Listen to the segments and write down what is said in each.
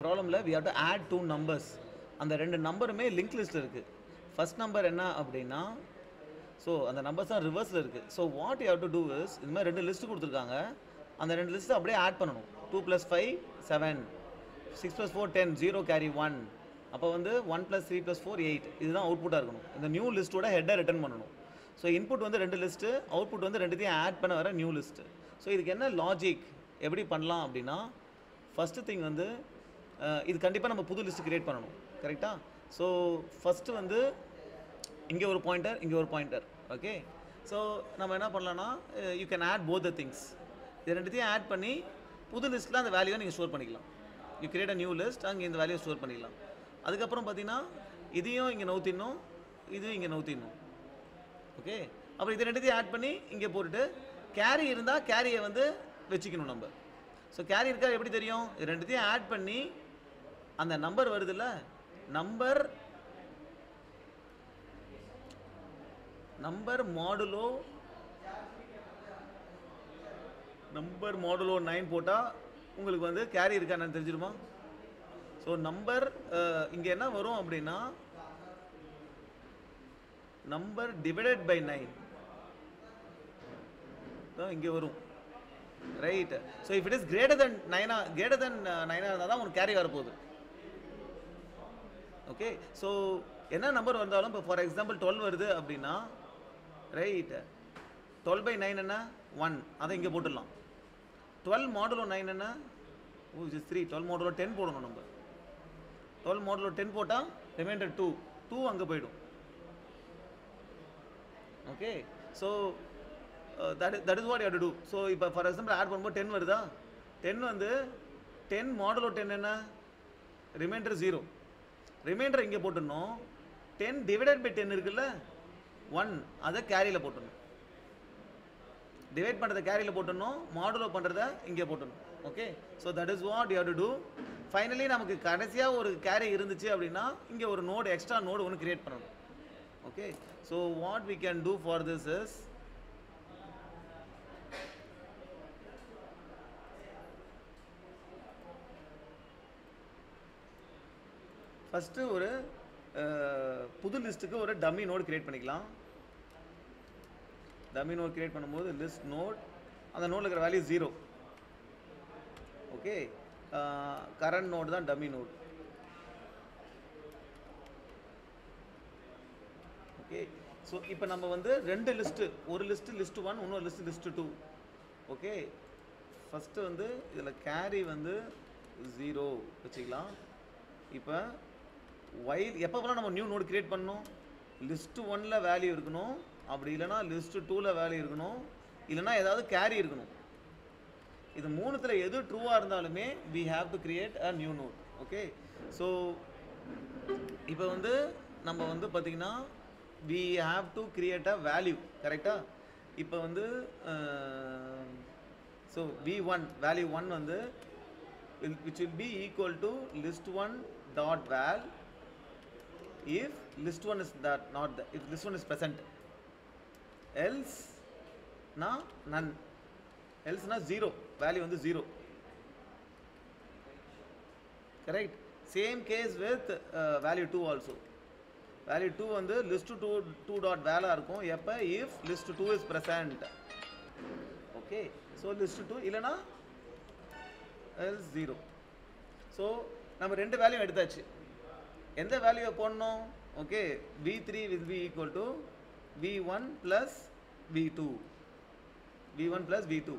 ப்ராப்ளமில் we have to add two numbers. அந்த ரெண்டு நம்பருமே link லிஸ்ட்டில் இருக்குது. ஃபர்ஸ்ட் நம்பர் என்ன அப்படின்னா, ஸோ அந்த நம்பர்ஸ் தான் ரிவர்ஸில் இருக்குது. So what you have to do is, இது மாதிரி ரெண்டு லிஸ்ட்டு கொடுத்துருக்காங்க, அந்த ரெண்டு லிஸ்ட்டு அப்படியே ஆட் பண்ணணும். 2 + 5 7, 6 + 4 10, 0 கேரி 1, அப்போ வந்து 1 + 3 + 4 8. இதுதான் அவுட்புட்டாக இருக்கணும். இந்த நியூ லிஸ்ட்டோட ஹெட்டை ரிட்டர்ன் பண்ணணும். ஸோ இன்புட் வந்து ரெண்டு லிஸ்ட்டு, அவுட்புட் வந்து ரெண்டுத்தையும் ஆட் பண்ண வர நியூ லிஸ்ட்டு. ஸோ இதுக்கு என்ன லாஜிக், எப்படி பண்ணலாம் அப்படின்னா, ஃபஸ்ட்டு திங் வந்து இது கண்டிப்பாக நம்ம புது லிஸ்ட்டு க்ரியேட் பண்ணணும், கரெக்டாக? ஸோ ஃபஸ்ட்டு வந்து இங்கே ஒரு பாயிண்டர், இங்கே ஒரு பாயிண்டர். ஓகே, ஸோ நம்ம என்ன பண்ணலான்னா, you can add both the things. இது ரெண்டுத்தையும் ஆட் பண்ணி புது லிஸ்ட்டில் அந்த வேல்யூவை நீங்கள் ஸ்டோர் பண்ணிக்கலாம். You create a new list, அங்கே இந்த வேல்யூவை ஸ்டோர் பண்ணிக்கலாம். அதுக்கப்புறம் பார்த்தீங்கன்னா இதையும் இங்கே நவுத்திடணும், இதுவும் இங்கே நவுத்திடணும். ஓகே, அப்புறம் இது ரெண்டுத்தையும் ஆட் பண்ணி இங்கே போட்டுட்டு கேரி இருந்தால் கேரியை வந்து வச்சுக்கணும் நம்ம. ஸோ கேரி இருக்கா எப்படி தெரியும்? இது ரெண்டுத்தையும் ஆட் பண்ணி அந்த நம்பர் வருதுல்ல, நம்பர் மாடுலோ 9 போட்டால் உங்களுக்கு வந்து கேரி இருக்கா நான் தெரிஞ்சிருமா? ஸோ நம்பர் இங்கே என்ன வரும் அப்படின்னா, நம்பர் டிவைடட் பை 9 தான் இங்கே வரும், right? So if it is greater than 9 இருந்தால் தான் உங்களுக்கு கேரி வரப்போகுது. ஓகே, ஸோ என்ன நம்பர் வந்தாலும், இப்போ ஃபார் எக்ஸாம்பிள் 12 வருது அப்படின்னா, ரைட், 12/9 என்ன 1, அதை இங்கே போட்டுடலாம். 12 மாடுலோ 9 என்ன 3, 12 மாடுலோ 10 போடணும் நம்ம. 12 மாடுலோ 10 போட்டால் ரிமைண்டர் 2 அங்கே போயிடும். Okay, so that is what you have to to. So இப்போ ஃபார் எக்ஸாம்பிள் ஆட் பண்ணும்போது 10 வருதா, 10 வந்து 10 மாடுலோ 10 என்ன ரிமைண்டர் 0, ரிமைண்டர் இங்கே போட்டுடணும். 10 டிவைடட் பை 10 இருக்குல்ல 1, அதை கேரியில் போட்டுடணும். டிவைட் பண்ணுறதை கேரியில் போட்டுடணும், மாடுலோ பண்ணுறத இங்கே போட்டுடணும். Okay, so that is what you have to do. Finally நமக்கு கடைசியாக ஒரு கேரி இருந்துச்சு அப்படின்னா இங்கே ஒரு நோடு, எக்ஸ்ட்ரா நோடு ஒன்று கிரியேட் பண்ணணும். Okay, so what we can do for this is, first ஒரு புது லிஸ்ட்டுக்கு ஒரு டம்மி நோடு கிரியேட் பண்ணிக்கலாம். டம்மி நோட் கிரியேட் பண்ணும்போது லிஸ்ட் நோட், அந்த நோடில் இருக்கிற வேல்யூ 0. ஓகே, கரண்ட் நோடு தான் டம்மி நோட். ஓகே, ஸோ இப்போ நம்ம வந்து ரெண்டு லிஸ்ட்டு, ஒரு லிஸ்ட்டு லிஸ்ட் 1, இன்னொரு லிஸ்ட்டு லிஸ்ட் 2. ஓகே, ஃபஸ்ட்டு வந்து இதில் கேரி வந்து 0 வச்சுக்கலாம். இப்போ வைல் எப்போலாம் நம்ம நியூ நோடு கிரியேட் பண்ணணும், லிஸ்ட்டு 1ல் வேல்யூ இருக்கணும், அப்படி இல்லைனா லிஸ்ட்டு 2ல் வேல்யூ இருக்கணும், இல்லைனா ஏதாவது கேரி இருக்கணும். இது மூணுத்தில் எது ட்ரூவாக இருந்தாலுமே we have to create a new node. Okay, so இப்போ வந்து நம்ம வந்து பார்த்திங்கன்னா we have to create a value, கரெக்டாக? இப்போ வந்து ஸோ v1 வேல்யூ 1 வந்து which will be equal to list1 dot val if list1 is that not the, if list1 is present, else na none, else na 0, value வந்து 0, correct? Same case with value 2 also. Value 2 வந்து list2 dot val இருக்கும் எப்போ, if list2 is present. Okay, so list2 இல்லைனா else 0. So நம்ம ரெண்டு value எடுத்தாச்சு. எந்த வேல்யூவை போடணும்? Okay, v3 will be equal to v1 plus v2, v1 plus v2,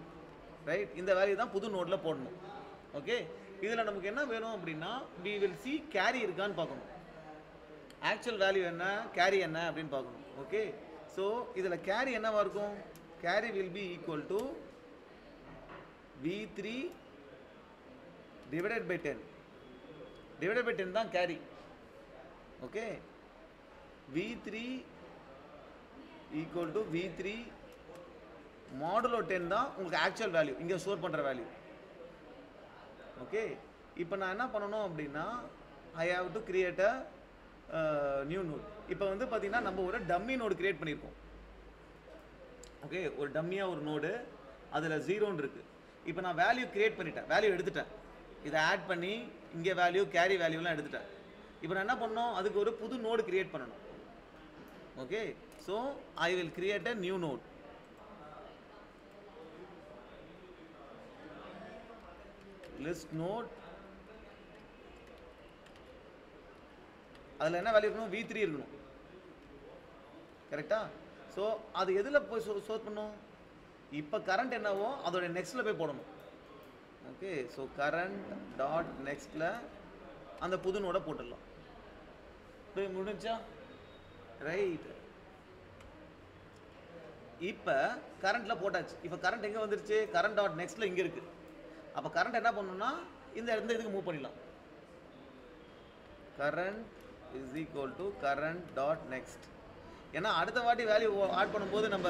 right? இந்த வேல்யூ தான் புது நோட்டில் போடணும். ஓகே, இதில் நமக்கு என்ன வேணும் அப்படின்னா, we will see கேரி இருக்கான்னு பார்க்கணும். ஆக்சுவல் வேல்யூ என்ன, கேரி என்ன அப்படின்னு பார்க்கணும். ஓகே, ஸோ இதில் கேரி என்னவாக இருக்கும்? Carry will be equal to v3 divided by 10. divided by 10 தான் carry. Okay, v3 equal to v3 modulo 10 தான் உங்களுக்கு ஆக்சுவல் வேல்யூ, இங்கே ஸ்டோர் பண்ணுற வேல்யூ. ஓகே, இப்போ நான் என்ன பண்ணணும் அப்படின்னா, I have to create a new node. இப்போ வந்து பார்த்தீங்கன்னா நம்ம ஒரு டம்மி நோடு கிரியேட் பண்ணியிருக்கோம். ஓகே, ஒரு டம்மியாக ஒரு நோடு, அதில் 0 இருக்குது. இப்போ நான் வேல்யூ கிரியேட் பண்ணிட்டேன், வேல்யூ எடுத்துட்டேன். இதை ஆட் பண்ணி இங்கே வேல்யூ கேரி வேல்யூலாம் எடுத்துட்டேன். இப்போ நான் என்ன பண்ணணும், அதுக்கு ஒரு புது நோடு கிரியேட் பண்ணணும். Okay, so I will create a new node. List node, அதில் என்ன வேல்யூ இருக்கணும், V3 இருக்கணும். கரெக்டா? ஸோ அது எதில் போய் சோர்ட் பண்ணும், இப்போ கரண்ட் என்னவோ அதோட நெக்ஸ்ட்டில் போய் போடணும். ஓகே, ஸோ கரண்ட் டாட் நெக்ஸ்ட்டில் அந்த புது நோடை போட்டுடலாம். முடிஞ்சா ரைட். இப்போ கரண்ட்டில் போட்டாச்சு. இப்போ கரண்ட் எங்கே வந்துருச்சு, கரண்ட் டாட் நெக்ஸ்ட்டில் இங்கே இருக்குது. அப்போ கரண்ட் என்ன பண்ணணும்னா இந்த இதுக்கு மூவ் பண்ணிடலாம். Current is equal to current dot next. ஏன்னா அடுத்த வாட்டி வேல்யூ ஆட் பண்ணும்போது நம்ம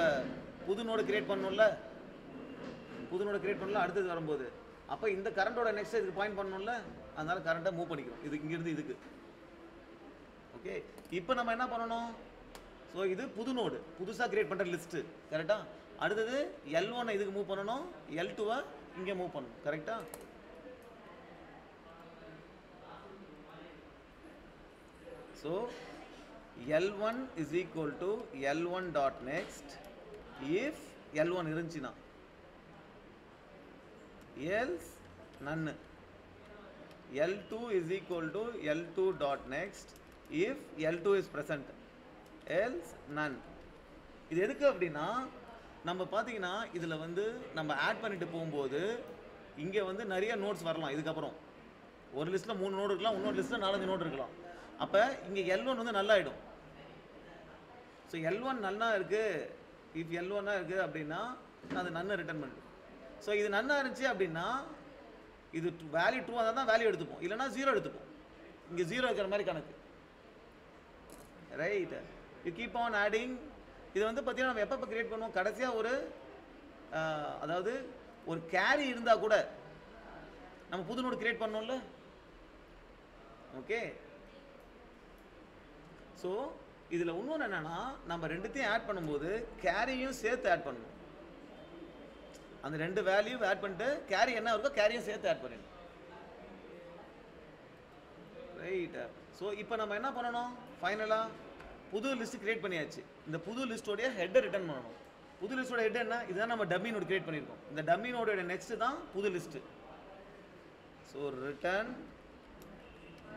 புது நோடு கிரியேட் பண்ணணும்ல, புது நோடு கிரியேட் பண்ணல அடுத்தது வரும்போது, அப்போ இந்த கரண்டோட நெக்ஸ்ட் இதுக்கு பாயிண்ட் பண்ணணும்ல, அதனால கரண்ட்டை மூவ் பண்ணிக்கிறோம் இது இங்கிருந்து இதுக்கு. ஓகே, இப்போ நம்ம என்ன பண்ணணும், ஸோ இது புது நோடு புதுசாக கிரியேட் பண்ணுற லிஸ்ட்டு. கரெக்டாக? அடுத்தது L1 இதுக்கு மூவ் பண்ணணும், L2 இங்கே மூவ் பண்ணணும். கரெக்டாக? So L1 is equal to L1 dot next if L1 இருந்துச்சுன்னா, else none. L2 is equal to L2 dot next if L2 is present, else none. இது எதுக்கு அப்படின்னா, நம்ம பார்த்தீங்கன்னா இதில் வந்து நம்ம ஆட் பண்ணிட்டு போகும்போது இங்கே வந்து நிறைய நோட்ஸ் வரலாம். இதுக்கப்புறம் ஒரு லிஸ்ட்டில் 3 நோடு இருக்கலாம், இன்னொரு லிஸ்ட்டில் 4-5 நோடு இருக்கலாம். அப்போ இங்கே L1 வந்து நல்லா ஆகிடும். ஸோ L1 நல்லா இருக்குது, இஃப் L1 இருக்குது அப்படின்னா அது நன்னு ரிட்டர்ன் பண்ணுது. ஸோ இது நன்னா இருந்துச்சு அப்படின்னா இது வேல்யூ 2 தான் வேல்யூ எடுத்துப்போம், இல்லைனா 0 எடுத்துப்போம். இங்கே 0 இருக்கிற மாதிரி கணக்கு. Right, you keep on adding. இது வந்து பார்த்தீங்கன்னா நம்ம எப்போ கிரியேட் பண்ணுவோம், கடைசியாக ஒரு அதாவது ஒரு கேரி இருந்தால் கூட நம்ம புது நோடு கிரியேட் பண்ணோம்ல. ஓகே, ஸோ இதில் இன்னொன்று என்னென்னா, நம்ம ரெண்டுத்தையும் ஆட் பண்ணும்போது கேரியும் சேர்த்து ஆட் பண்ணணும். அந்த ரெண்டு வேல்யூ ஆட் பண்ணிட்டு கேரி என்ன இருக்கோ கேரியும் சேர்த்து ஆட் பண்ணிடணும். ரைட், ஸோ இப்போ நம்ம என்ன பண்ணணும், ஃபைனலாக புது லிஸ்ட் கிரியேட் பண்ணியாச்சு. இந்த புது லிஸ்டோடைய ஹெட்டை ரிட்டர்ன் பண்ணணும். புது லிஸ்டோட ஹெட் என்ன, இதுதான் நம்ம டம்மி நோடு கிரியேட் பண்ணியிருக்கோம். இந்த டம்மி நோடோட நெக்ஸ்ட் தான் புது list. So return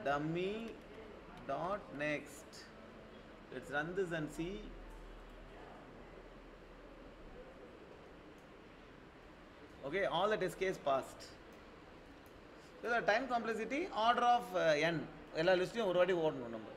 dummy dot next. Let's run this and see. Okay, all the test case passed. So the time complexity order of n. எல்லா லிஸ்ட்டையும் ஒரு வாட்டி ஓடணும் நம்ம.